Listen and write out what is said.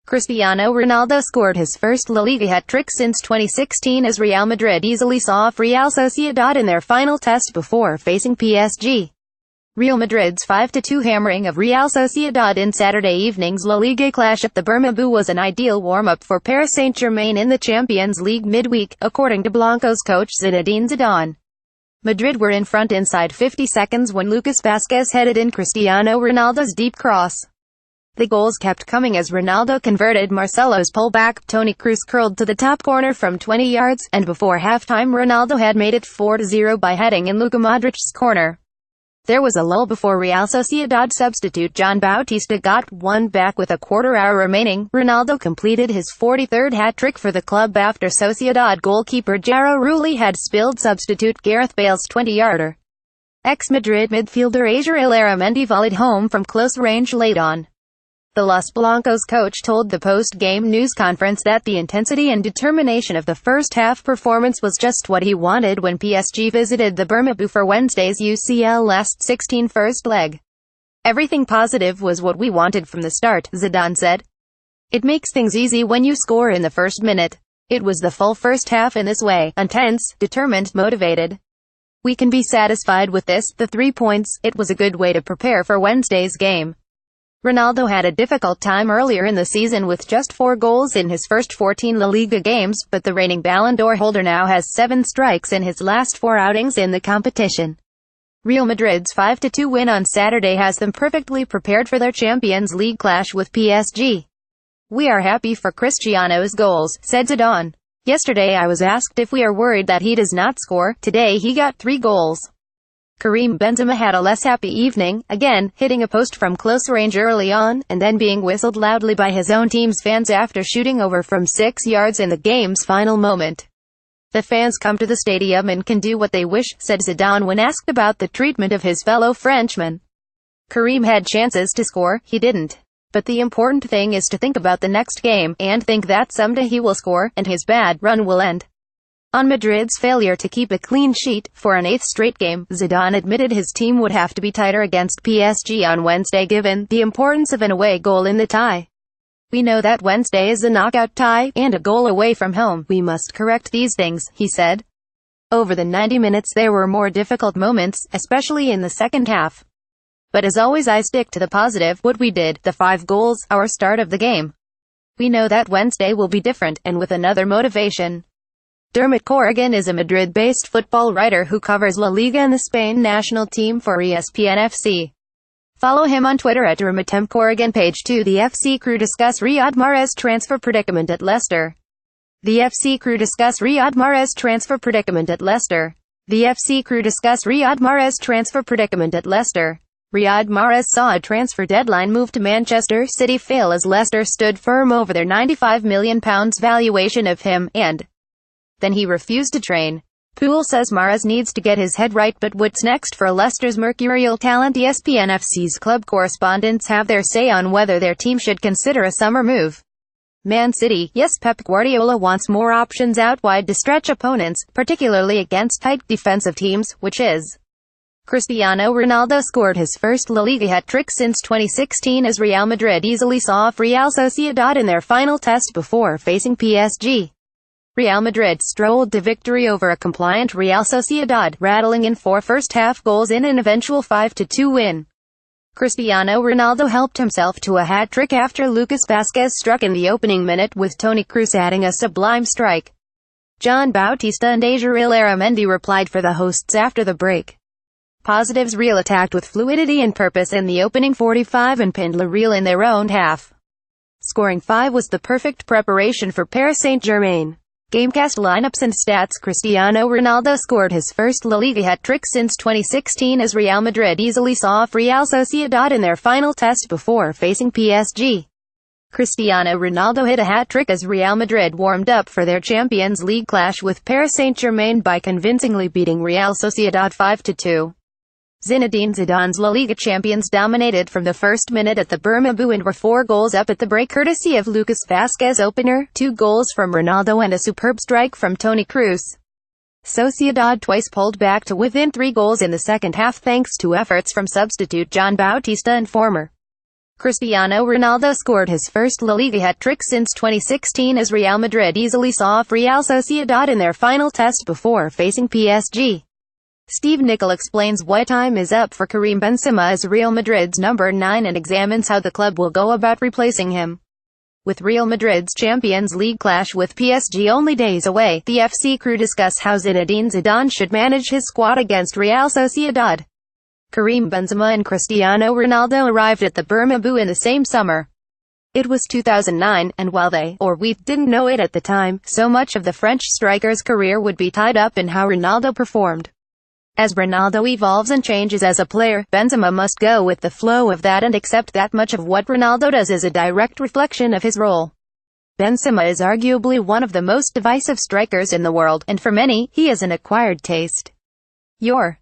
Cristiano Ronaldo scored his first La Liga hat-trick since 2016 as Real Madrid easily saw off Real Sociedad in their final test before facing PSG. Real Madrid's 5-2 hammering of Real Sociedad in Saturday evening's La Liga clash at the Bernabeu was an ideal warm-up for Paris Saint-Germain in the Champions League midweek, according to Blancos coach Zinedine Zidane. Madrid were in front inside 50 seconds when Lucas Vázquez headed in Cristiano Ronaldo's deep cross. The goals kept coming as Ronaldo converted Marcelo's pullback, Toni Kroos curled to the top corner from 20 yards, and before halftime Ronaldo had made it 4-0 by heading in Luka Modric's corner. There was a lull before Real Sociedad substitute John Bautista got one back with a quarter-hour remaining. Ronaldo completed his 43rd hat-trick for the club after Sociedad goalkeeper Jaro Rulli had spilled substitute Gareth Bale's 20-yarder. Ex-Madrid midfielder Asier Illarramendi volleyed home from close range late on. The Los Blancos coach told the post-game news conference that the intensity and determination of the first-half performance was just what he wanted when PSG visited the Bernabeu for Wednesday's UCL last 16 first leg. Everything positive was what we wanted from the start, Zidane said. It makes things easy when you score in the first minute. It was the full first half in this way, intense, determined, motivated. We can be satisfied with this, the 3 points. It was a good way to prepare for Wednesday's game. Ronaldo had a difficult time earlier in the season with just 4 goals in his first 14 La Liga games, but the reigning Ballon d'Or holder now has 7 strikes in his last 4 outings in the competition. Real Madrid's 5-2 win on Saturday has them perfectly prepared for their Champions League clash with PSG. We are happy for Cristiano's goals, said Zidane. Yesterday I was asked if we are worried that he does not score. Today he got 3 goals. Karim Benzema had a less happy evening, again, hitting a post from close range early on, and then being whistled loudly by his own team's fans after shooting over from 6 yards in the game's final moment. The fans come to the stadium and can do what they wish, said Zidane when asked about the treatment of his fellow Frenchman. Karim had chances to score, he didn't. But the important thing is to think about the next game, and think that someday he will score, and his bad run will end. On Madrid's failure to keep a clean sheet for an 8th straight game, Zidane admitted his team would have to be tighter against PSG on Wednesday given the importance of an away goal in the tie. We know that Wednesday is a knockout tie, and a goal away from home. We must correct these things, he said. Over the 90 minutes there were more difficult moments, especially in the second half. But as always I stick to the positive, what we did, the 5 goals, our start of the game. We know that Wednesday will be different, and with another motivation. Dermot Corrigan is a Madrid-based football writer who covers La Liga and the Spain national team for ESPN FC. Follow him on Twitter at @DermotCorrigan. Page 2. The FC crew discuss Riyad Mahrez transfer predicament at Leicester. The FC crew discuss Riyad Mahrez transfer predicament at Leicester. The FC crew discuss Riyad Mahrez transfer predicament at Leicester. Riyad Mahrez saw a transfer deadline move to Manchester City fail as Leicester stood firm over their £95 million valuation of him, and then he refused to train. Poole says Mahrez needs to get his head right, but what's next for Leicester's mercurial talent? ESPN FC's club correspondents have their say on whether their team should consider a summer move. Man City, yes, Pep Guardiola wants more options out wide to stretch opponents, particularly against tight defensive teams, which is. Cristiano Ronaldo scored his first La Liga hat-trick since 2016 as Real Madrid easily saw off Real Sociedad in their final test before facing PSG. Real Madrid strolled to victory over a compliant Real Sociedad, rattling in 4 first-half goals in an eventual 5-2 win. Cristiano Ronaldo helped himself to a hat-trick after Lucas Vázquez struck in the opening minute, with Toni Kroos adding a sublime strike. John Bautista and Asier Illarramendi replied for the hosts after the break. Positives: Real attacked with fluidity and purpose in the opening 45 and pinned Real in their own half. Scoring 5 was the perfect preparation for Paris Saint-Germain. Gamecast lineups and stats: Cristiano Ronaldo scored his first La Liga hat-trick since 2016 as Real Madrid easily saw off Real Sociedad in their final test before facing PSG. Cristiano Ronaldo hit a hat-trick as Real Madrid warmed up for their Champions League clash with Paris Saint-Germain by convincingly beating Real Sociedad 5-2. Zinedine Zidane's La Liga champions dominated from the first minute at the Bernabeu and were 4 goals up at the break courtesy of Lucas Vázquez opener, 2 goals from Ronaldo and a superb strike from Toni Kroos. Sociedad twice pulled back to within 3 goals in the second half thanks to efforts from substitute John Bautista and former Cristiano Ronaldo scored his first La Liga hat-trick since 2016 as Real Madrid easily saw off Real Sociedad in their final test before facing PSG. Steve Nicol explains why time is up for Karim Benzema as Real Madrid's number 9 and examines how the club will go about replacing him. With Real Madrid's Champions League clash with PSG only days away, the FC crew discuss how Zinedine Zidane should manage his squad against Real Sociedad. Karim Benzema and Cristiano Ronaldo arrived at the Bernabeu in the same summer. It was 2009, and while we didn't know it at the time, so much of the French striker's career would be tied up in how Ronaldo performed. As Ronaldo evolves and changes as a player, Benzema must go with the flow of that and accept that much of what Ronaldo does is a direct reflection of his role. Benzema is arguably one of the most divisive strikers in the world, and for many, he is an acquired taste. Your